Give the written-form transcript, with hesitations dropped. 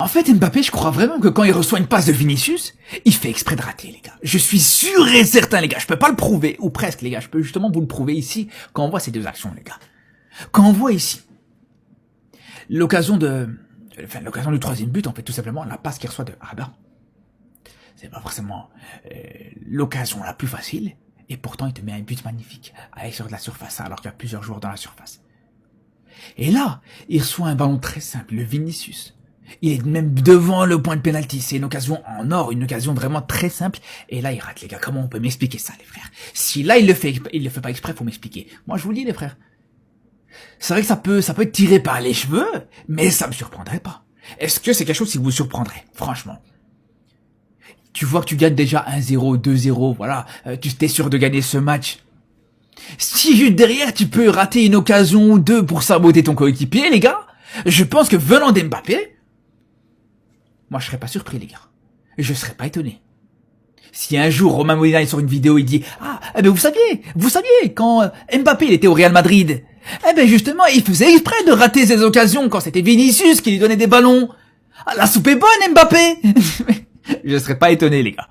fait, Mbappé, je crois vraiment que quand il reçoit une passe de Vinicius, il fait exprès de rater, les gars. Je suis sûr et certain, les gars. Je peux pas le prouver, ou presque, les gars. Je peux justement vous le prouver ici, quand on voit ces deux actions, les gars. Quand on voit ici, l'occasion du troisième but, en fait, tout simplement, la passe qu'il reçoit de Arda. C'est pas forcément l'occasion la plus facile, et pourtant, il te met un but magnifique, à l'extérieur de la surface, alors qu'il y a plusieurs joueurs dans la surface. Et là, il reçoit un ballon très simple, le Vinicius. Il est même devant le point de pénalty. C'est une occasion en or, une occasion vraiment très simple. Et là, il rate, les gars. Comment on peut m'expliquer ça, les frères? Si là, il le fait pas exprès, faut m'expliquer. Moi, je vous le dis, les frères. C'est vrai que ça peut être tiré par les cheveux, mais ça me surprendrait pas. Est-ce que c'est quelque chose qui vous surprendrait? Franchement. Tu vois que tu gagnes déjà 1-0, 2-0, voilà. Tu t'es sûr de gagner ce match. Si juste derrière, tu peux rater une occasion ou deux pour saboter ton coéquipier, les gars, je pense que venant d'Mbappé, moi je serais pas surpris, les gars. Je serais pas étonné. Si un jour Romain Molina il sort une vidéo, il dit « Ah, eh ben vous saviez, quand Mbappé il était au Real Madrid, eh ben justement, il faisait exprès de rater ses occasions quand c'était Vinicius qui lui donnait des ballons. Ah, la soupe est bonne, Mbappé !» Je serais pas étonné, les gars.